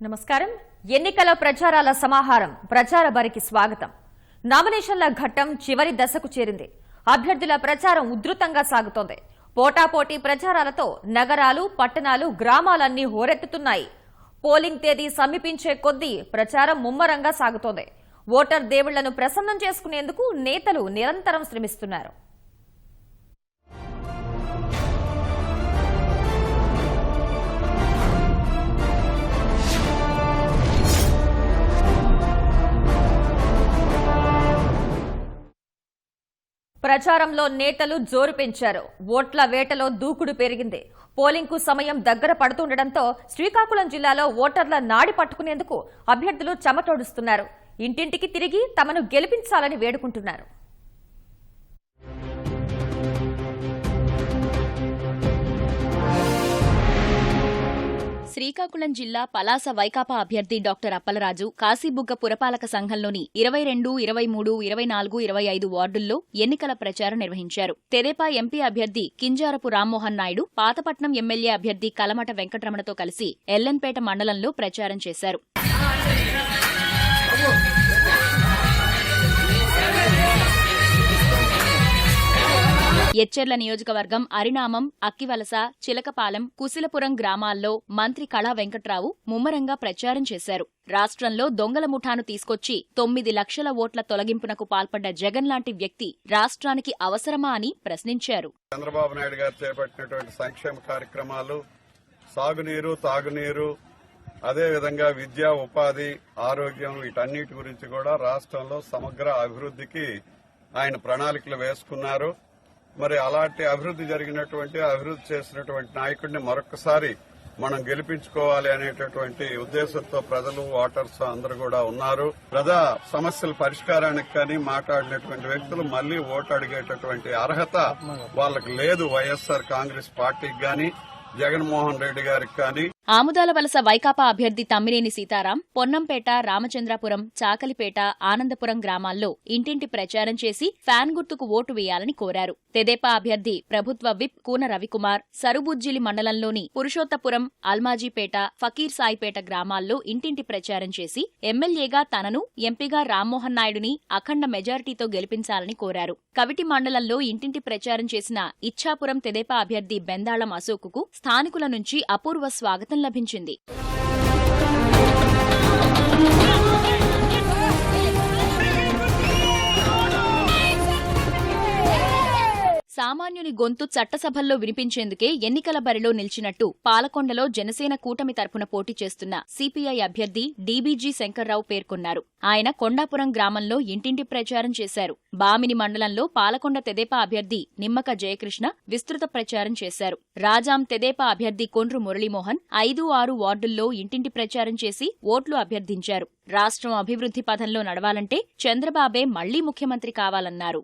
నమస్కారం. ఎన్నికల ప్రచారాల సమాహారం ప్రచార బరికి స్వాగతం. నామినేషన్ల ఘట్టం చివరి దశకు చేరింది. అభ్యర్థుల ప్రచారం ఉధృతంగా సాగుతోంది. పోటాపోటీ ప్రచారాలతో నగరాలు, పట్టణాలు, గ్రామాలన్నీ హోరెత్తుతున్నాయి. పోలింగ్ తేదీ సమీపించే కొద్దీ ప్రచారం ముమ్మరంగా సాగుతోంది. ఓటర్ దేవుళ్లను ప్రసన్నం చేసుకునేందుకు నేతలు నిరంతరం శ్రమిస్తున్నారు. ప్రచారంలో నేతలు జోరు పెంచారు. ఓట్ల వేటలో దూకుడు పెరిగింది. పోలింగ్ కు సమయం దగ్గర పడుతుండటంతో శ్రీకాకుళం జిల్లాలో ఓటర్ల నాడి పట్టుకునేందుకు అభ్యర్థులు చెమటోడుస్తున్నారు. ఇంటింటికి తిరిగి తమను గెలిపించాలని వేడుకుంటున్నారు. శ్రీకాకుళం జిల్లా పలాస వైకాపా అభ్యర్థి డాక్టర్ అప్పలరాజు కాశీబుగ్గ పురపాలక సంఘంలోని 22, 23, 24, 25 వార్డుల్లో ఎన్నికల ప్రచారం నిర్వహించారు. తెదేపా ఎంపీ అభ్యర్థి కింజారపు రామ్మోహన్ నాయుడు పాతపట్నం ఎమ్మెల్యే అభ్యర్థి కలమట వెంకటరమణతో కలిసి ఎల్లంపేట మండలంలో ప్రచారం చేశారు. ఎచ్చెర్ల నియోజకవర్గం అరినామం, అక్కివలస, చిలకపాలెం, కుశలపురం గ్రామాల్లో మంత్రి కళా వెంకట్రావు ముమ్మరంగా ప్రచారం చేశారు. రాష్ట్రంలో దొంగల ముఠాను తీసుకొచ్చి 9 లక్షల ఓట్ల తొలగింపునకు పాల్పడ్డ జగన్ లాంటి వ్యక్తి రాష్ట్రానికి అవసరమా అని ప్రశ్నించారు. చంద్రబాబు నాయుడు గారు చేపట్టినటువంటి సంక్షేమ కార్యక్రమాలు, సాగునీరు, తాగునీరు, అదేవిధంగా విద్య, ఉపాధి, ఆరోగ్యం, వీటన్నిటి గురించి కూడా రాష్ట్రంలో సమగ్ర అభివృద్ధికి ఆయన ప్రణాళికలు వేసుకున్నారు. మరి అలాంటి అభివృద్ధి అభివృద్ధి చేసినటువంటి నాయకుడిని మరొకసారి మనం గెలిపించుకోవాలి అనేటటువంటి ఉద్దేశంతో ప్రజలు, ఓటర్స్ అందరూ కూడా ఉన్నారు. ప్రజా సమస్యల పరిష్కారానికి కానీ మాట్లాడినటువంటి వ్యక్తులు మళ్లీ ఓటు అడిగేటటువంటి అర్హత వాళ్ళకి లేదు. వైఎస్ఆర్ కాంగ్రెస్ పార్టీకి గాని, జగన్మోహన్ రెడ్డి గారికి కానీ. ఆముదాల వలస వైకాపా అభ్యర్థి తమ్మినేని సీతారాం పొన్నంపేట, రామచంద్రాపురం, చాకలిపేట, ఆనందపురం గ్రామాల్లో ఇంటింటి ప్రచారం చేసి ఫ్యాన్ గుర్తుకు ఓటు వేయాలని కోరారు. తెదేపా అభ్యర్థి ప్రభుత్వ విప్ కూన రవికుమార్ సరుబుజ్జిలి మండలంలోని పురుషోత్తపురం, అల్మాజీపేట, ఫకీర్ సాయిపేట గ్రామాల్లో ఇంటింటి ప్రచారం చేసి ఎమ్మెల్యేగా తనను, ఎంపీగా రామ్మోహన్ నాయుడుని అఖండ మెజారిటీతో గెలిపించాలని కోరారు. కవిటి మండలంలో ఇంటింటి ప్రచారం చేసిన ఇచ్ఛాపురం తెదేపా అభ్యర్థి బెందాళం అశోకుకు స్థానికుల నుంచి అపూర్వ స్వాగతం లభించింది. సామాన్యుని గొంతు చట్టసభల్లో వినిపించేందుకే ఎన్నికల బరిలో నిలిచినట్టు పాలకొండలో జనసేన కూటమి తరపున పోటీ చేస్తున్న సిపిఐ అభ్యర్థి డీబీజీ శంకర్రావు పేర్కొన్నారు. ఆయన కొండాపురం గ్రామంలో ఇంటింటి ప్రచారం చేశారు. బామిని మండలంలో పాలకొండ తెదేపా అభ్యర్థి నిమ్మక జయకృష్ణ విస్తృత ప్రచారం చేశారు. రాజాం తెదేపా అభ్యర్థి కొండ్రు మురళీమోహన్ 5, 6 వార్డుల్లో ఇంటింటి ప్రచారం చేసి ఓట్లు అభ్యర్థించారు. రాష్ట్రం అభివృద్ధి పథంలో నడవాలంటే చంద్రబాబే మళ్లీ ముఖ్యమంత్రి కావాలన్నారు.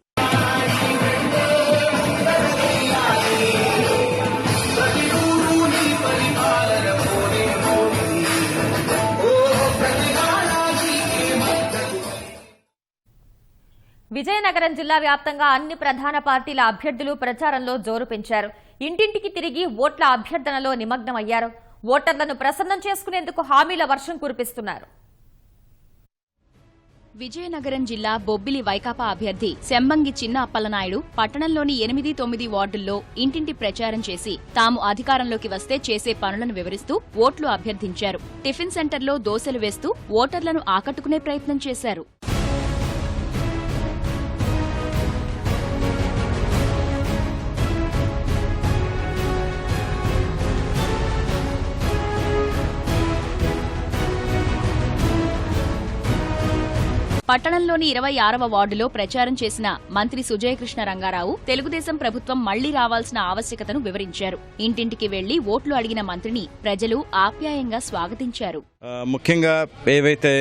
విజయనగరం జిల్లా వ్యాప్తంగా అన్ని ప్రధాన పార్టీల అభ్యర్థులు ప్రచారంలో జోరు పెంచారు. ఇంటింటికి తిరిగి ఓట్ల అభ్యర్థనలో నిమగ్నమయ్యారు. ఓటర్లను ప్రసన్నం చేసుకునేందుకు హామీల వర్షం కురిపిస్తున్నారు. విజయనగరం జిల్లా బొబ్బిలి వైకాపా అభ్యర్థి శంబంగి చిన్న అప్పలనాయుడు పట్టణంలోని 8, 9 వార్డుల్లో ఇంటింటి ప్రచారం చేసి తాము అధికారంలోకి వస్తే చేసే పనులను వివరిస్తూ ఓట్లు అభ్యర్థించారు. టిఫిన్ సెంటర్లో దోశలు వేస్తూ ఓటర్లను ఆకట్టుకునే ప్రయత్నం చేశారు. పట్టణంలోని 26వ వార్డులో ప్రచారం చేసిన మంత్రి సుజయకృష్ణ రంగారావు తెలుగుదేశం ప్రభుత్వం మళ్లీ రావాల్సిన ఆవశ్యకతను వివరించారు. ఇంటింటికి వెళ్లి ఓట్లు అడిగిన మంత్రిని ప్రజలు ఆప్యాయంగా స్వాగతించారు. ముఖ్యంగా ఏవైతే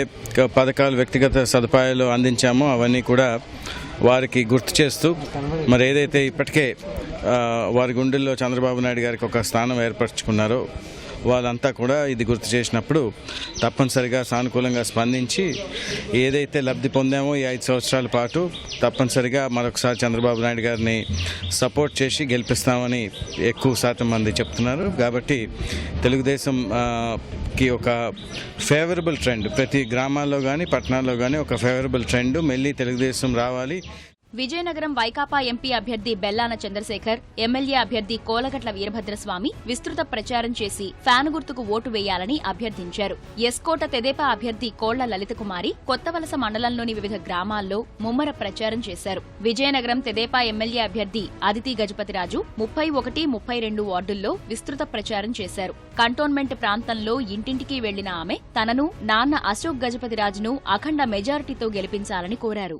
పథకాలు, వ్యక్తిగత సదుపాయాలు అందించామో అవన్నీ కూడా వారికి గుర్తు చేస్తూ, మరి ఏదైతే ఇప్పటికే వారి గుండెల్లో చంద్రబాబు నాయుడు గారికి ఒక స్థానం ఏర్పరచుకున్నారో వాళ్ళంతా కూడా ఇది గుర్తు చేసినప్పుడు తప్పనిసరిగా సానుకూలంగా స్పందించి ఏదైతే లబ్ధి పొందామో ఈ 5 సంవత్సరాల పాటు తప్పనిసరిగా మరొకసారి చంద్రబాబు నాయుడు గారిని సపోర్ట్ చేసి గెలిపిస్తామని ఎక్కువ శాతం మంది చెప్తున్నారు. కాబట్టి తెలుగుదేశంకి ఒక ఫేవరబుల్ ట్రెండ్ ప్రతి గ్రామాల్లో కానీ పట్టణాల్లో కానీ ఒక ఫేవరబుల్ ట్రెండ్ మళ్ళీ తెలుగుదేశం రావాలి. విజయనగరం వైకాపా ఎంపీ అభ్యర్థి బెల్లాన చంద్రశేఖర్, ఎమ్మెల్యే అభ్యర్థి కోలగట్ల వీరభద్రస్వామి విస్తృత ప్రచారం చేసి ఫ్యాన్ గుర్తుకు ఓటు వేయాలని అభ్యర్థించారు. ఎస్కోట తెదేపా అభ్యర్థి కోళ్ల లలితకుమారి కొత్తవలస మండలంలోని వివిధ గ్రామాల్లో ముమ్మర ప్రచారం చేశారు. విజయనగరం తెదేపా ఎమ్మెల్యే అభ్యర్థి అదితి గజపతిరాజు 31, 32 వార్డుల్లో విస్తృత ప్రచారం చేశారు. కంటోన్మెంట్ ప్రాంతంలో ఇంటింటికి వెళ్లిన ఆమె తనను నాన్న అశోక్ గజపతిరాజును అఖండ మెజారిటీతో గెలిపించాలని కోరారు.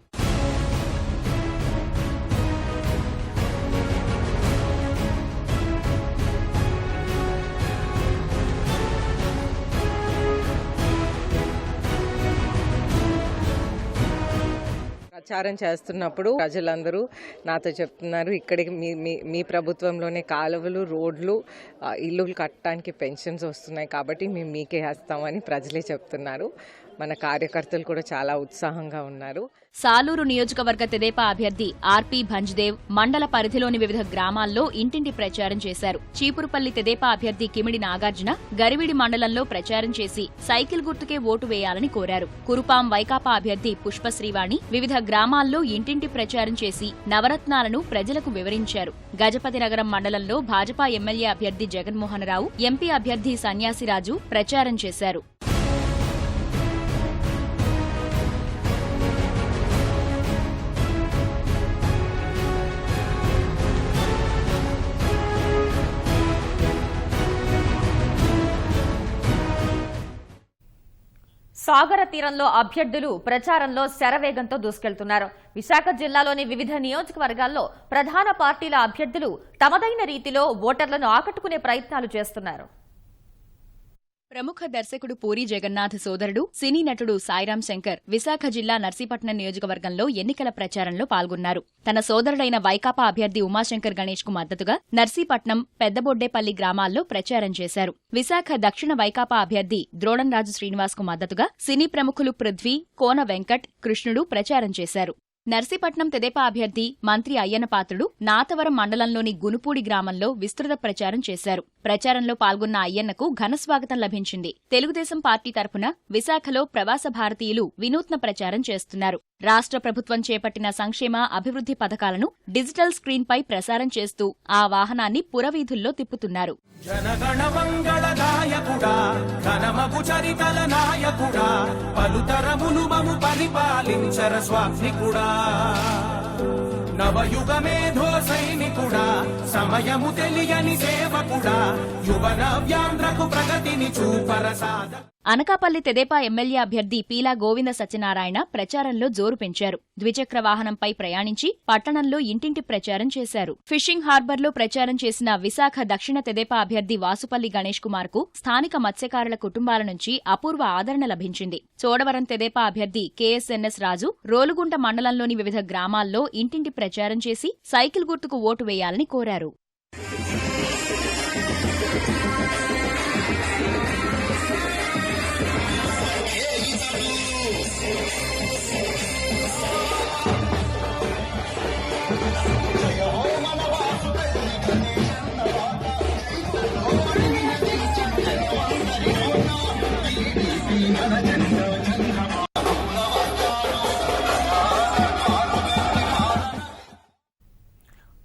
ప్రచారం చేస్తున్నప్పుడు ప్రజలందరూ నాతో చెప్తున్నారు, ఇక్కడికి మీ ప్రభుత్వంలోనే కాలువలు, రోడ్లు, ఇల్లు కట్టడానికి పెన్షన్స్ వస్తున్నాయి కాబట్టి మేము మీకే వేస్తామని ప్రజలే చెప్తున్నారు. మన కార్యకర్తలు కూడా చాలా ఉత్సాహంగా ఉన్నారు. సాలూరు నియోజకవర్గ తెదేపా అభ్యర్థి ఆర్పీ భంజ్దేవ్ మండల పరిధిలోని వివిధ గ్రామాల్లో ఇంటింటి ప్రచారం చేశారు. చీపురుపల్లి తెదేపా అభ్యర్థి కిమిడి నాగార్జున గరివిడి మండలంలో ప్రచారం చేసి సైకిల్ గుర్తుకే ఓటు వేయాలని కోరారు. కురుపాం వైకాపా అభ్యర్థి పుష్పశ్రీవాణి వివిధ గ్రామాల్లో ఇంటింటి ప్రచారం చేసి నవరత్నాలను ప్రజలకు వివరించారు. గజపతినగరం మండలంలో భాజపా ఎమ్మెల్యే అభ్యర్థి జగన్మోహనరావు, ఎంపీ అభ్యర్థి సన్యాసిరాజు ప్రచారం చేశారు. సాగర తీరంలో అభ్యర్థులు ప్రచారంలో శరవేగంతో దూసుకెళ్తున్నారు. విశాఖ జిల్లాలోని వివిధ నియోజకవర్గాల్లో ప్రధాన పార్టీల అభ్యర్థులు తమదైన రీతిలో ఓటర్లను ఆకట్టుకునే ప్రయత్నాలు చేస్తున్నారు. ప్రముఖ దర్శకుడు పూరి జగన్నాథ్ సోదరుడు సినీ నటుడు సాయిరాం శంకర్ విశాఖ జిల్లా నర్సీపట్నం నియోజకవర్గంలో ఎన్నికల ప్రచారంలో పాల్గొన్నారు. తన సోదరుడైన వైకాపా అభ్యర్థి ఉమాశంకర్ గణేష్ కు మద్దతుగా నర్సీపట్నం, పెద్దబొడ్డేపల్లి గ్రామాల్లో ప్రచారం చేశారు. విశాఖ దక్షిణ వైకాపా అభ్యర్థి ద్రోణంరాజు శ్రీనివాస్ కు మద్దతుగా సినీ ప్రముఖులు పృథ్వీ, కోన వెంకట్, కృష్ణుడు ప్రచారం చేశారు. నర్సీపట్నం తెదేపా అభ్యర్థి మంత్రి అయ్యన్నపాత్రుడు నాతవరం మండలంలోని గునుపూడి గ్రామంలో విస్తృత ప్రచారం చేశారు. ప్రచారంలో పాల్గొన్న అయ్యన్నకు ఘనస్వాగతం లభించింది. తెలుగుదేశం పార్టీ తరఫున విశాఖలో ప్రవాస భారతీయులు వినూత్న ప్రచారం చేస్తున్నారు. రాష్ట్ర ప్రభుత్వం చేపట్టిన సంక్షేమ, అభివృద్ధి పథకాలను డిజిటల్ స్క్రీన్ పై ప్రసారం చేస్తూ ఆ వాహనాన్ని పురవీధుల్లో తిప్పుతున్నారు. జనగణ మంగళదాయకుడా, ఘనమగు చరితల నాయకుడా, పలుతరములు మము పరిపాలించర స్వామికుడా, నవయుగ మేధో సైనికుడా, సమయము తెలియని సేవకుడా, యువన వ్యాంధ్రకు ప్రగతిని చూపరసాద. అనకాపల్లి తెదేపా ఎమ్మెల్యే అభ్యర్థి పీలా గోవింద సత్యనారాయణ ప్రచారంలో జోరు పెంచారు. ద్విచక్ర వాహనంపై ప్రయాణించి పట్టణంలో ఇంటింటి ప్రచారం చేశారు. ఫిషింగ్ హార్బర్లో ప్రచారం చేసిన విశాఖ దక్షిణ తెదేపా అభ్యర్థి వాసుపల్లి గణేష్ కుమార్ కు స్థానిక మత్స్యకారుల కుటుంబాల నుంచి అపూర్వ ఆదరణ లభించింది. చోడవరం తెదేపా అభ్యర్థి కేఎస్ఎన్ఎస్ రాజు రోలుగుంట మండలంలోని వివిధ గ్రామాల్లో ఇంటింటి ప్రచారం చేసి సైకిల్ గుర్తుకు ఓటు వేయాలని కోరారు.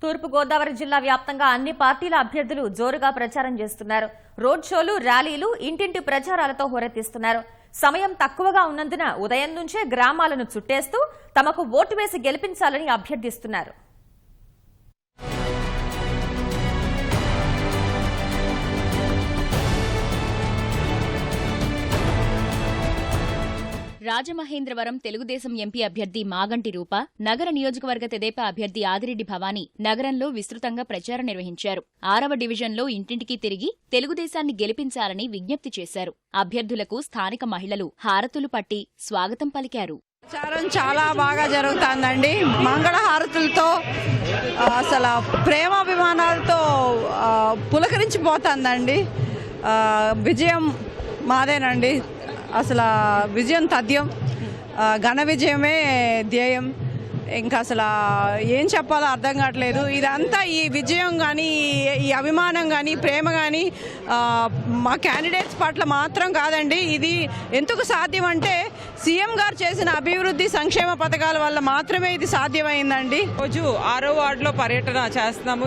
తూర్పుగోదావరి జిల్లా వ్యాప్తంగా అన్ని పార్టీల అభ్యర్థులు జోరుగా ప్రచారం చేస్తున్నారు. రోడ్ షోలు, ర్యాలీలు, ఇంటింటి ప్రచారాలతో హోరెత్తిస్తున్నారు. సమయం తక్కువగా ఉన్నందున ఉదయం నుంచే గ్రామాలను చుట్టేస్తూ తమకు ఓటు వేసి గెలిపించాలని అభ్యర్థిస్తున్నారు. రాజమహేంద్రవరం తెలుగుదేశం ఎంపీ అభ్యర్థి మాగంటి రూప, నగర నియోజకవర్గ తెదేపా అభ్యర్థి ఆదిరెడ్డి భవానీ నగరంలో విస్తృతంగా ప్రచారం నిర్వహించారు. 6వ డివిజన్లో ఇంటింటికి తిరిగి తెలుగుదేశాన్ని గెలిపించాలని విజ్ఞప్తి చేశారు. అభ్యర్థులకు స్థానిక మహిళలు హారతులు పట్టి స్వాగతం పలికారు. ప్రచారం చాలా బాగా జరుగుతుందండి. మంగళహారతులతో అసలు ప్రేమాభిమానాలతో పులకరించిపోతుందండి. విజయం మాదేనండి. అసలు విజయం తథ్యం, ఘన విజయమే ధ్యేయం. ఇంకా అసలు ఏం చెప్పాలో అర్థం కావట్లేదు. ఇదంతా ఈ విజయం కానీ, ఈ అభిమానం కానీ, ప్రేమ కానీ మా క్యాండిడేట్స్ పట్ల మాత్రం కాదండి. ఇది ఎందుకు సాధ్యం అంటే సీఎం గారు చేసిన అభివృద్ధి సంక్షేమ పథకాల వల్ల మాత్రమే ఇది సాధ్యమైందండి. రోజు 6వ వార్డులో పర్యటన చేస్తున్నాము.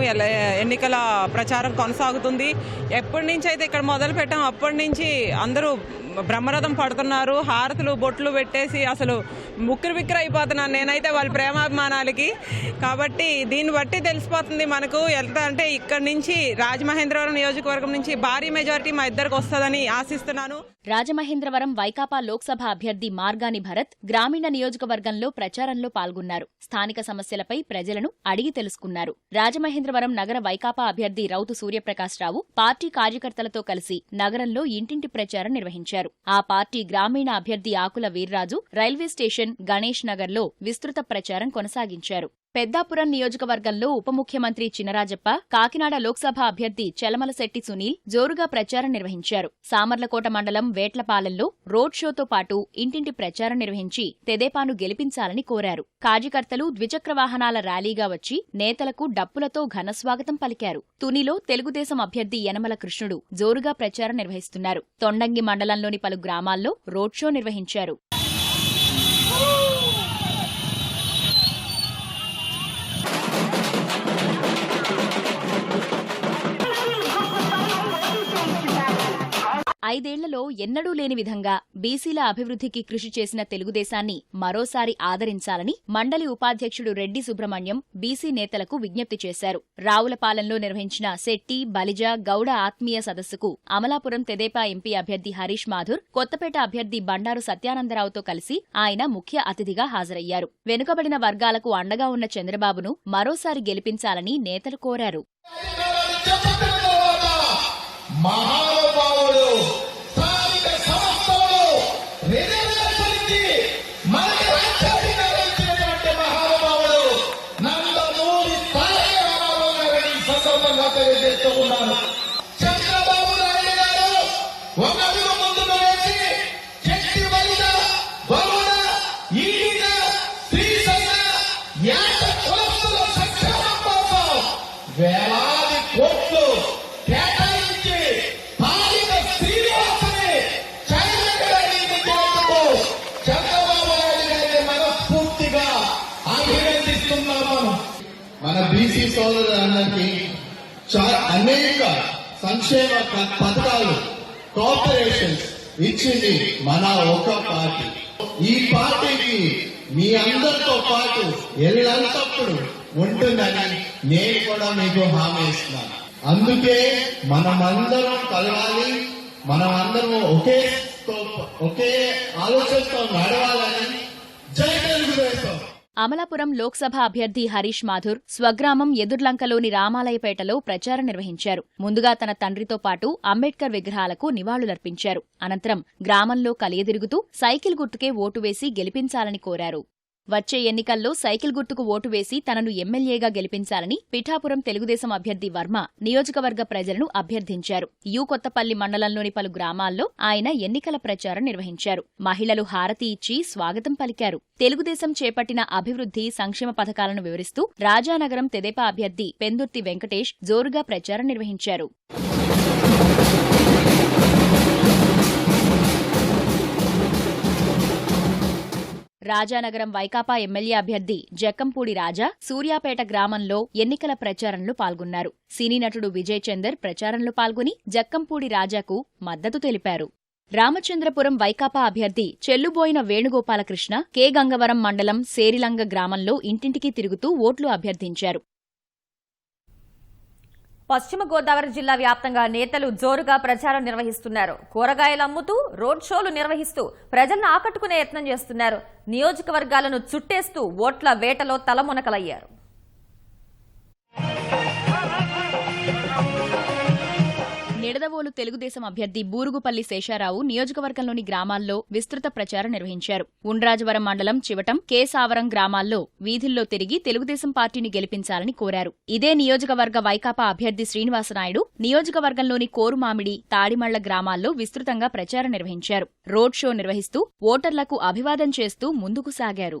ఎన్నికల ప్రచారం కొనసాగుతుంది. ఎప్పటి నుంచి అయితే ఇక్కడ మొదలు పెట్టాం అప్పటి నుంచి అందరూ బ్రహ్మరథం పడుతున్నారు. హారతులు బొట్లు పెట్టేసి అసలు ముక్కిరి బిక్కిరి అయిపోతున్నాను నేనైతే వాళ్ళ ప్రేమాభిమానాలకి. కాబట్టి దీన్ని బట్టి తెలిసిపోతుంది మనకు ఎంత అంటే ఇక్కడ నుంచి రాజమహేంద్రవరం నియోజకవర్గం నుంచి భారీ మెజారిటీ మా ఇద్దరికి వస్తుందని ఆశిస్తున్నాను. రాజమహేంద్రవరం వైకాపా లోక్సభ అభ్యర్థి మార్గాని భరత్ గ్రామీణ నియోజకవర్గంలో ప్రచారంలో పాల్గొన్నారు. స్థానిక సమస్యలపై ప్రజలను అడిగి తెలుసుకున్నారు. రాజమహేంద్రవరం నగర వైకాపా అభ్యర్థి రౌతు సూర్యప్రకాశ్రావు పార్టీ కార్యకర్తలతో కలిసి నగరంలో ఇంటింటి ప్రచారం నిర్వహించారు. ఆ పార్టీ గ్రామీణ అభ్యర్థి ఆకుల వీర్రాజు రైల్వే స్టేషన్, గణేష్ నగర్లో విస్తృత ప్రచారం కొనసాగించారు. పెద్దాపురం నియోజకవర్గంలో ఉప ముఖ్యమంత్రి చినరాజప్ప, కాకినాడ లోక్సభ అభ్యర్థి చలమలశెట్టి సునీల్ జోరుగా ప్రచారం నిర్వహించారు. సామర్లకోట మండలం వేట్లపాలెంలో రోడ్ షోతో పాటు ఇంటింటి ప్రచారం నిర్వహించి తెదేపాను గెలిపించాలని కోరారు. కార్యకర్తలు ద్విచక్ర వాహనాల ర్యాలీగా వచ్చి నేతలకు డప్పులతో ఘనస్వాగతం పలికారు. తునిలో తెలుగుదేశం అభ్యర్థి యనమల కృష్ణుడు జోరుగా ప్రచారం నిర్వహిస్తున్నారు. తొండంగి మండలంలోని పలు గ్రామాల్లో రోడ్ షో నిర్వహించారు. ఐదేళ్లలో ఎన్నడూ లేని విధంగా బీసీల అభివృద్ధికి కృషి చేసిన తెలుగుదేశాన్ని మరోసారి ఆదరించాలని మండలి ఉపాధ్యక్షుడు రెడ్డి సుబ్రహ్మణ్యం బీసీ నేతలకు విజ్ఞప్తి చేశారు. రావులపాలెంలో నిర్వహించిన శెట్టి, బలిజ, గౌడ ఆత్మీయ సదస్సుకు అమలాపురం తెదేపా ఎంపీ అభ్యర్థి హరీష్ మాథుర్, కొత్తపేట అభ్యర్థి బండారు సత్యానందరావుతో కలిసి ఆయన ముఖ్య అతిథిగా హాజరయ్యారు. వెనుకబడిన వర్గాలకు అండగా ఉన్న చంద్రబాబును మరోసారి గెలిపించాలని నేతలు కోరారు. మహానుభావుడు స్థానిక సంస్థలు రిజర్వేషన్కి మనకి రాజ్యాధికారం ఇచ్చినటువంటి మహానుభావుడు నందమూరి తారక రామారావు గారిని సందర్భంగా తెలియజేస్తూ ఉన్నాను. చంద్రబాబు నాయుడు గారు ఒక అడుగు ముందుకు వేసి శక్తి వల్ల బహుళ ఈడిన శ్రీశైల యాత కులస్తుల సంక్షేమం కోసం వేలాది కోట్లు మన బీసీ సోదరులందరికీ అనేక సంక్షేమ పథకాలు, కోఆపరేషన్స్ ఇచ్చింది మన ఒక పార్టీ. ఈ పార్టీకి మీ అందరితో పాటు ఎల్లప్పుడు ఉంటుందని నేను కూడా మీకు హామీ ఇస్తున్నాను. అందుకే మనమందరం కలవాలి, మనమందరం ఒకే ఆలోచనతో నడవాలని జై తెలుగుదేశం. అమలాపురం లోక్సభ అభ్యర్థి హరీష్ మాథుర్ స్వగ్రామం ఎదుర్లంకలోని రామాలయపేటలో ప్రచారం నిర్వహించారు. ముందుగా తన తండ్రితో పాటు అంబేద్కర్ విగ్రహాలకు నివాళులర్పించారు. అనంతరం గ్రామంలో కలియదిరుగుతూ సైకిల్ గుర్తుకే ఓటు వేసి గెలిపించాలని కోరారు. వచ్చే ఎన్నికల్లో సైకిల్ గుర్తుకు ఓటు వేసి తనను ఎమ్మెల్యేగా గెలిపించాలని పిఠాపురం తెలుగుదేశం అభ్యర్థి వర్మ నియోజకవర్గ ప్రజలను అభ్యర్థించారు. కొత్తపల్లి మండలంలోని పలు గ్రామాల్లో ఆయన ఎన్నికల ప్రచారం నిర్వహించారు. మహిళలు హారతి ఇచ్చి స్వాగతం పలికారు. తెలుగుదేశం చేపట్టిన అభివృద్ధి, సంక్షేమ పథకాలను వివరిస్తూ రాజానగరం తెదేపా అభ్యర్థి పెందుర్తి వెంకటేష్ జోరుగా ప్రచారం నిర్వహించారు. రాజానగరం వైకాపా ఎమ్మెల్యే అభ్యర్థి జక్కంపూడి రాజా సూర్యాపేట గ్రామంలో ఎన్నికల ప్రచారంలో పాల్గొన్నారు. సినీ నటుడు విజయ్ చందర్ ప్రచారంలో పాల్గొని జక్కంపూడి రాజాకు మద్దతు తెలిపారు. రామచంద్రపురం వైకాపా అభ్యర్థి చెల్లుబోయిన వేణుగోపాలకృష్ణ కె గంగవరం మండలం సేరిలంగ గ్రామంలో ఇంటింటికి తిరుగుతూ ఓట్లు అభ్యర్థించారు. పశ్చిమ గోదావరి జిల్లా వ్యాప్తంగా నేతలు జోరుగా ప్రచారం నిర్వహిస్తున్నారు. కూరగాయలు అమ్ముతూ రోడ్ షోలు నిర్వహిస్తూ ప్రజలను ఆకట్టుకునే యత్నం చేస్తున్నారు. నియోజకవర్గాలను చుట్టేస్తూ ఓట్ల వేటలో తలమునకలయ్యారు. నిడదవోలు తెలుగుదేశం అభ్యర్థి బూరుగుపల్లి శేషారావు నియోజకవర్గంలోని గ్రామాల్లో విస్తృత ప్రచారం నిర్వహించారు. ఉండ్రాజవరం మండలం చివటం, కేసావరం గ్రామాల్లో వీధుల్లో తిరిగి తెలుగుదేశం పార్టీని గెలిపించాలని కోరారు. ఇదే నియోజకవర్గ వైకాపా అభ్యర్థి శ్రీనివాసనాయుడు నియోజకవర్గంలోని కోరుమామిడి, తాడిమళ్ల గ్రామాల్లో విస్తృతంగా ప్రచారం నిర్వహించారు. రోడ్ షో నిర్వహిస్తూ ఓటర్లకు అభివాదం చేస్తూ ముందుకు సాగారు.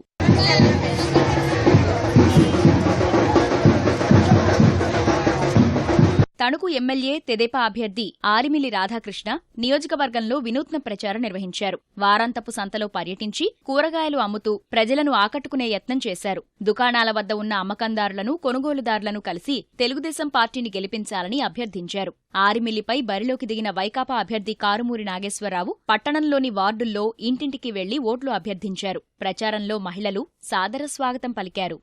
తణుకు ఎమ్మెల్యే తెదేపా అభ్యర్థి ఆరిమిల్లి రాధాకృష్ణ నియోజకవర్గంలో వినూత్న ప్రచారం నిర్వహించారు. వారాంతపు సంతలో పర్యటించి కూరగాయలు అమ్ముతూ ప్రజలను ఆకట్టుకునే యత్నం చేశారు. దుకాణాల వద్ద ఉన్న అమ్మకందారులను, కొనుగోలుదారులను కలిసి తెలుగుదేశం పార్టీని గెలిపించాలని అభ్యర్థించారు. ఆరిమిల్లిపై బరిలోకి దిగిన వైకాపా అభ్యర్థి కారుమూరి నాగేశ్వరరావు పట్టణంలోని వార్డుల్లో ఇంటింటికి వెళ్లి ఓట్లు అభ్యర్థించారు. ప్రచారంలో మహిళలు సాదర స్వాగతం పలికారు.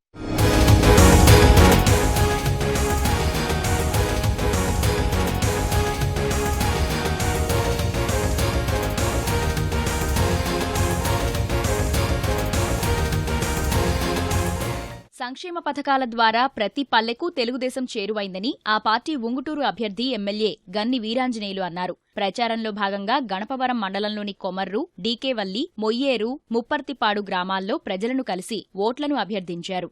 సంక్షేమ పథకాల ద్వారా ప్రతి పల్లెకు తెలుగుదేశం చేరువైందని ఆ పార్టీ ఉంగుటూరు అభ్యర్థి ఎమ్మెల్యే గన్ని వీరాంజనేయులు అన్నారు. ప్రచారంలో భాగంగా గణపవరం మండలంలోని కొమర్రు, డీకేవల్లి, మొయ్యేరు, ముప్పర్తిపాడు గ్రామాల్లో ప్రజలను కలిసి ఓట్లను అభ్యర్థించారు.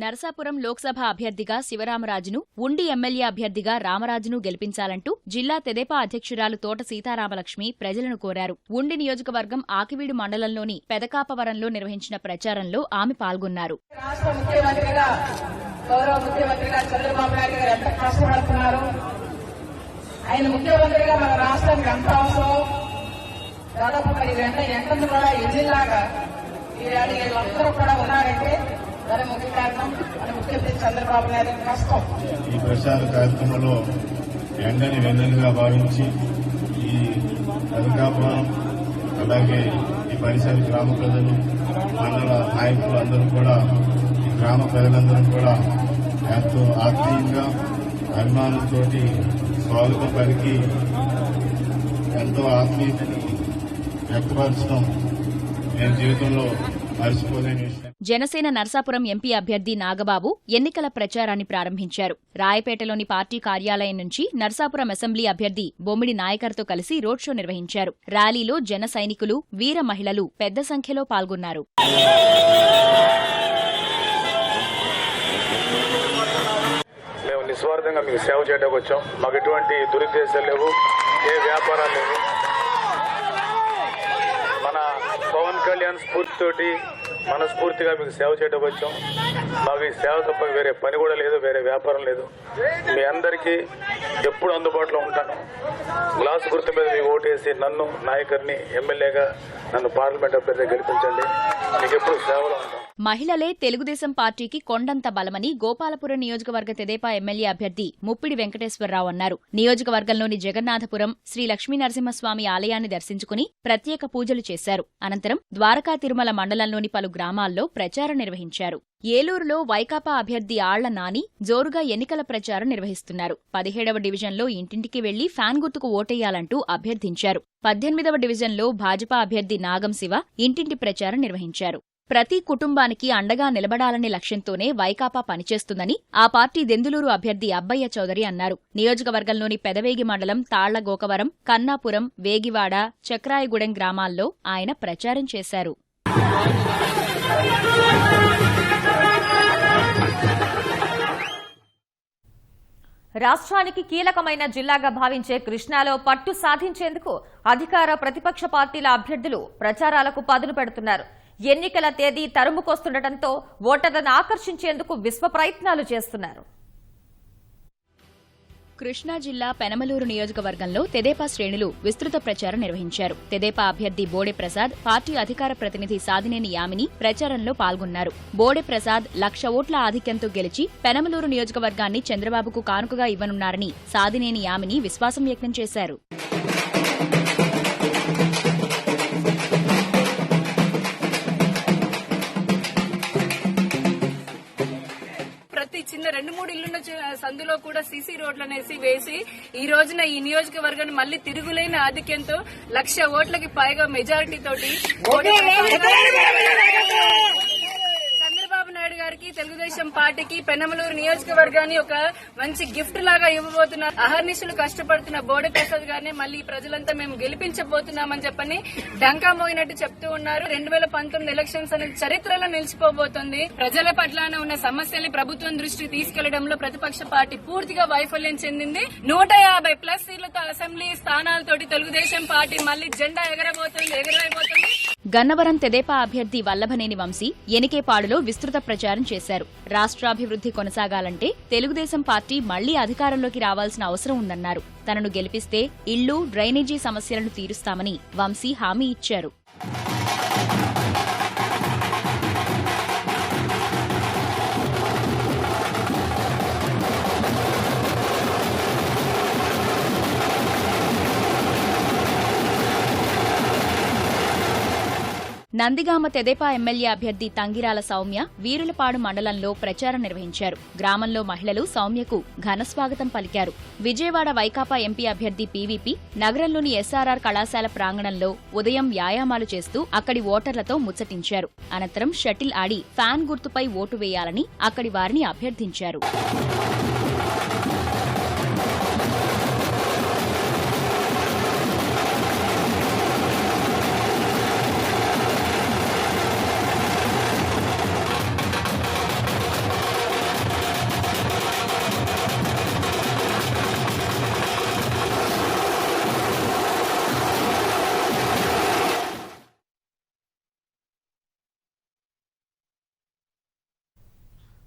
నరసాపురం లోక్సభ అభ్యర్థిగా శివరామరాజును, ఉండి ఎమ్మెల్యే అభ్యర్థిగా రామరాజును గెలిపించాలంటూ జిల్లా తెదేపా అధ్యక్షురాలు తోట సీతారామలక్ష్మి ప్రజలను కోరారు. ఉండి నియోజకవర్గం ఆకివీడు మండలంలోని పెదకాపవరంలో నిర్వహించిన ప్రచారంలో ఆమె పాల్గొన్నారు. రాష్ట్ర ముఖ్యమంత్రిగా గౌరవ ముఖ్యమంత్రిగా చంద్రబాబు నాయుడు గారు ఎంత కష్టపడుతున్నారు, ఆయన ముఖ్యమంత్రిగా మన రాష్ట్రానికి ఎంత అవసరం, దాదాపు మరి ఎంతమంది కూడా ఎన్నిలాగా వీళ్ళందరూ కూడా ఉన్నారంటే దాని ముఖ్య కారణం మన ముఖ్యమంత్రి చంద్రబాబు నాయుడు కష్టం. ఈ ప్రచార కార్యక్రమంలో ఎండని వెన్నెలుగా భావించి ఈ పెదకాపురం అలాగే ఈ పరిసర గ్రామ ప్రజలు, మండల నాయకులు అందరూ కూడా, ఈ గ్రామ ప్రజలందరూ కూడా ఎంతో ఆత్మీయంగా అభిమానంతో స్వాగతం పలికి ఎంతో ఆత్మీయతని వ్యక్తపరచడం నేను జీవితంలో మర్చిపోలేని విషయం. జనసేన నరసాపురం ఎంపీ అభ్యర్థి నాగబాబు ఎన్నికల ప్రచారాన్ని ప్రారంభించారు. రాయపేటలోని పార్టీ కార్యాలయం నుంచి నరసాపురం అసెంబ్లీ అభ్యర్థి బొమ్మిడి నాయకర్తో కలిసి రోడ్ షో నిర్వహించారు. ర్యాలీలో జన సైనికులు, వీర మహిళలు పెద్ద సంఖ్యలో పాల్గొన్నారు. మేము నిస్వార్థంగా మీకు సేవ చేయడానికి వచ్చాం. మాకు ఎటువంటి దురుద్దేశాలు లేవు, ఏ వ్యాపారాలు లేవు. మన పవన్ కళ్యాణ్ స్ఫూర్తితోటి మనస్ఫూర్తిగా మీకు సేవ చేయడం వచ్చాం. మాకు ఈ సేవ తప్ప వేరే పని కూడా లేదు, వేరే వ్యాపారం లేదు. మీ అందరికీ ఎప్పుడు అందుబాటులో ఉంటాను. గ్లాస్ గుర్తు మీద మీకు ఓటేసి నన్ను నాయకర్ని ఎమ్మెల్యేగా నన్ను పార్లమెంట్ అభ్యర్థిగా గెలిపించండి. మీకు ఎప్పుడు సేవలో ఉంటాం. మహిళలే తెలుగుదేశం పార్టీకి కొండంత బలమని గోపాలపురం నియోజకవర్గ తెదేపా ఎమ్మెల్యే అభ్యర్థి ముప్పిడి వెంకటేశ్వరరావు అన్నారు. నియోజకవర్గంలోని జగన్నాథపురం శ్రీ లక్ష్మీనరసింహస్వామి ఆలయాన్ని దర్శించుకుని ప్రత్యేక పూజలు చేశారు. అనంతరం ద్వారకా తిరుమల మండలంలోని పలు గ్రామాల్లో ప్రచారం నిర్వహించారు. ఏలూరులో వైకాపా అభ్యర్థి ఆళ్ల నాని జోరుగా ఎన్నికల ప్రచారం నిర్వహిస్తున్నారు. 17వ డివిజన్లో ఇంటింటికి వెళ్లి ఫ్యాన్ గుర్తుకు ఓటేయాలంటూ అభ్యర్థించారు. 18వ డివిజన్లో భాజపా అభ్యర్థి నాగం శివ ఇంటింటి ప్రచారం నిర్వహించారు. ప్రతి కుటుంబానికి అండగా నిలబడాలనే లక్ష్యంతోనే వైకాపా పనిచేస్తుందని ఆ పార్టీ దెందులూరు అభ్యర్థి అబ్బయ్య చౌదరి అన్నారు. నియోజకవర్గంలోని పెదవేగి మండలం తాళ్లగోకవరం, కన్నాపురం, వేగివాడ, చక్రాయగూడెం గ్రామాల్లో ఆయన ప్రచారం చేశారు. రాష్ట్రానికి కీలకమైన జిల్లాగా భావించే కృష్ణాలో పట్టు సాధించేందుకు అధికార ప్రతిపక్ష పార్టీల అభ్యర్థులు ప్రచారాలకు పదును పెడుతున్నారు. ఎన్నికల తేదీ తరుముకొస్తుండటంతో ఓటర్లను ఆకర్షించేందుకు విశ్వ ప్రయత్నాలు చేస్తున్నారు. కృష్ణా జిల్లా పెనమలూరు నియోజకవర్గంలో తెదేపా శ్రేణులు విస్తృత ప్రచారం నిర్వహించారు. తెదేపా అభ్యర్థి బోడె ప్రసాద్, పార్టీ అధికార ప్రతినిధి సాదినేని యామిని ప్రచారంలో పాల్గొన్నారు. బోడె ప్రసాద్ 1,00,000 ఓట్ల ఆధిక్యంతో గెలిచి పెనమలూరు నియోజకవర్గాన్ని చంద్రబాబుకు కానుకగా ఇవ్వనున్నారని సాదినేని యామిని విశ్వాసం వ్యక్తం చేశారు. చిన్న 2-3 3 ఇళ్లున్న సందులో కూడా సీసీ రోడ్లు అనేసి వేసి ఈ రోజున ఈ నియోజకవర్గాన్ని మళ్లీ తిరుగులేని ఆధిక్యంతో 1,00,000 ఓట్లకి పైగా మెజారిటీ తోటి చంద్రబాబు నాయుడు గారికి తెలుగుదేశం పార్టీకి పెనమలూరు నియోజకవర్గాన్ని ఒక మంచి గిఫ్ట్ లాగా ఇవ్వబోతున్నారు. అహర్నిశలు కష్టపడుతున్న బోడే ప్రసాద్ గారిని మళ్లీ ప్రజలంతా మేము గెలిపించబోతున్నామని చెప్పని డంకా మోగినట్టు చెప్తూ ఉన్నారు. 2019 ఎలక్షన్స్ అనేది చరిత్రలో నిలిచిపోబోతుంది. ప్రజల పట్ల ఉన్న సమస్యల్ని ప్రభుత్వం దృష్టికి తీసుకెళ్లడంలో ప్రతిపక్ష పార్టీ పూర్తిగా వైఫల్యం చెందింది. 150+ సీట్లతో అసెంబ్లీ స్థానాలతోటి తెలుగుదేశం పార్టీ మళ్లీ జెండా ఎగరబోతుంది. గన్నవరం తెదేపా అభ్యర్థి వల్లభనేని వంశీ ఎనికేపాడులో విస్తృత ప్రచారం చేశారు. రాష్ట్రాభివృద్ధి కొనసాగాలంటే తెలుగుదేశం పార్టీ మళ్లీ అధికారంలోకి రావాల్సిన అవసరం ఉందన్నారు. తనను గెలిపిస్తే ఇళ్లు, డ్రైనేజీ సమస్యలను తీరుస్తామని వంశీ హామీ ఇచ్చారు. నందిగామ తెదేపా ఎమ్మెల్యే అభ్యర్థి తంగిరాల సౌమ్య వీరులపాడు మండలంలో ప్రచారం నిర్వహించారు. గ్రామంలో మహిళలు సౌమ్యకు ఘనస్వాగతం పలికారు. విజయవాడ వైకాపా ఎంపీ అభ్యర్థి పీవీపీ నగరంలోని ఎస్ఆర్ఆర్ కళాశాల ప్రాంగణంలో ఉదయం వ్యాయామాలు చేస్తూ అక్కడి ఓటర్లతో ముచ్చటించారు. అనంతరం షటిల్ ఆడి ఫ్యాన్ గుర్తుపై ఓటు వేయాలని అక్కడి వారిని అభ్యర్థించారు.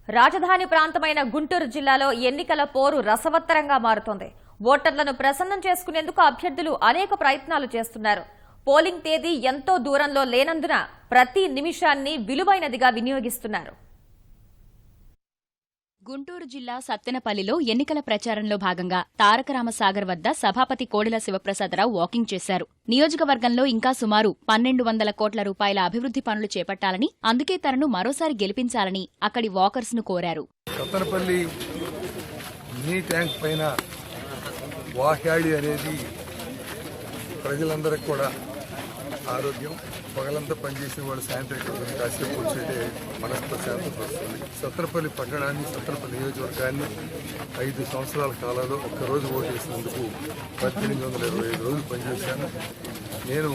రాజధాని ప్రాంతమైన గుంటూరు జిల్లాలో ఎన్నికల పోరు రసవత్తరంగా మారుతోంది. ఓటర్లను ప్రసన్నం చేసుకునేందుకు అభ్యర్థులు అనేక ప్రయత్నాలు చేస్తున్నారు. పోలింగ్ తేదీ ఎంతో దూరంలో లేనందున ప్రతి నిమిషాన్ని విలువైనదిగా వినియోగిస్తున్నారు. గుంటూరు జిల్లా సత్తెనపల్లిలో ఎన్నికల ప్రచారంలో భాగంగా తారక రామసాగర్ వద్ద సభాపతి కోడెల శివప్రసాదరావు వాకింగ్ చేశారు. నియోజకవర్గంలో ఇంకా సుమారు 1,200 కోట్ల రూపాయల అభివృద్ధి పనులు చేపట్టాలని, అందుకే తనను మరోసారి గెలిపించాలని అక్కడి వాకర్స్ ను కోరారు. సత్తెనపల్లి మినీ ట్యాంక్ పైన వాహ్యాడి అనేది ప్రజలందరికీ కూడా ఆరోగ్యం. పగలంతా పనిచేసిన వాళ్ళు సాయంత్రం కాసేపు వచ్చేటే మనస్ప్రశాంతత వస్తుంది. సత్తెనపల్లి పట్టణాన్ని, సత్తెనపల్లి నియోజకవర్గాన్ని 5 సంవత్సరాల కాలంలో ఒక్కరోజు ఓటు వేసినందుకు 1825 రోజులు పనిచేశాను. నేను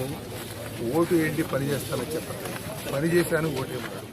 ఓటు ఏంటి పని చేస్తానని చెప్పాను. పని చేశాను, ఓటేమన్నాడు.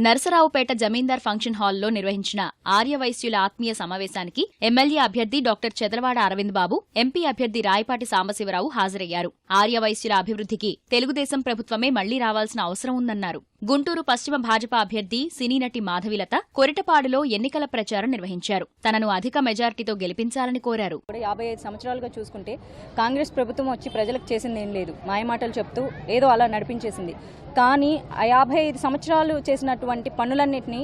నరసరావుపేట జమీందార్ ఫంక్షన్ హాల్లో నిర్వహించిన ఆర్యవైశ్యుల ఆత్మీయ సమావేశానికి ఎమ్మెల్యే అభ్యర్థి డాక్టర్ చెదలవాడ అరవింద్ బాబు, ఎంపీ అభ్యర్థి రాయపాటి సాంబశివరావు హాజరయ్యారు. ఆర్యవైశ్యుల అభివృద్ధికి తెలుగుదేశం ప్రభుత్వమే మళ్లీ రావాల్సిన అవసరం ఉందన్నారు. గుంటూరు పశ్చిమ భాజపా అభ్యర్థి సినీ నటి మాధవిలత కొరిటపాడులో ఎన్నికల ప్రచారం నిర్వహించారు. తనను అధిక మెజార్టీతో గెలిపించాలని కోరారు. 55 సంవత్సరాలుగా చూసుకుంటే కాంగ్రెస్ ప్రభుత్వం వచ్చి ప్రజలకు చేసింది ఏం లేదు. మాయమాటలు చెప్తూ ఏదో అలా నడిపించేసింది. కానీ 55 సంవత్సరాలు చేసినటువంటి పనులన్నింటినీ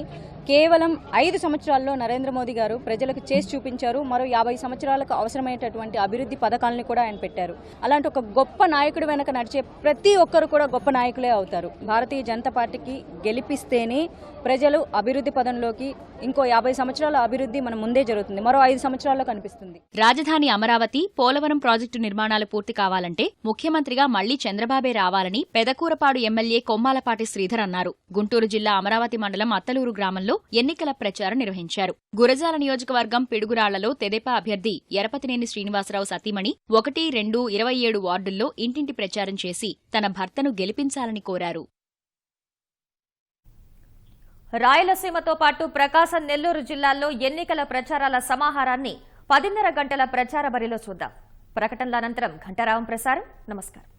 కేవలం 5 సంవత్సరాల్లో నరేంద్ర మోదీ గారు ప్రజలకు చేసి చూపించారు. మరో 50 సంవత్సరాలకు అవసరమైనటువంటి అభివృద్ధి పథకాలను కూడా ఆయన పెట్టారు. అలాంటి ఒక గొప్ప నాయకుడి వెనక నడిచే ప్రతి ఒక్కరు కూడా గొప్ప నాయకులే అవుతారు. భారతీయ జనతా పార్టీకి గెలిపిస్తేనే ప్రజలు అభివృద్ధి పదంలోకి, ఇంకో 50 సంవత్సరాల అభివృద్ధి మన ముందే జరుగుతుంది. మరో 5 సంవత్సరాల్లో కనిపిస్తుంది. రాజధాని అమరావతి, పోలవరం ప్రాజెక్టు నిర్మాణాలు పూర్తి కావాలంటే ముఖ్యమంత్రిగా మళ్లీ చంద్రబాబే రావాలని పెదకూరపాడు ఎమ్మెల్యే కొమ్మాలపాటి శ్రీధర్ అన్నారు. గుంటూరు జిల్లా అమరావతి మండలం అత్తలూరు గ్రామంలో ఎన్నికల ప్రచారం నిర్వహించారు. గురజాల నియోజకవర్గం పిడుగురాళ్లలో తెదేపా అభ్యర్థి ఎరపతినేని శ్రీనివాసరావు సతీమణి 1, 2, 27 వార్డుల్లో ఇంటింటి ప్రచారం చేసి తన భర్తను గెలిపించాలని కోరారు. రాయలసీమతో పాటు ప్రకాశం, నెల్లూరు జిల్లాల్లో ఎన్నికల ప్రచారాల సమాహారాన్ని 10:30 గంటల ప్రచార బరిలో చూద్దాం. ప్రకటనల అనంతరం ఘంటారావం ప్రసారం. నమస్కారం.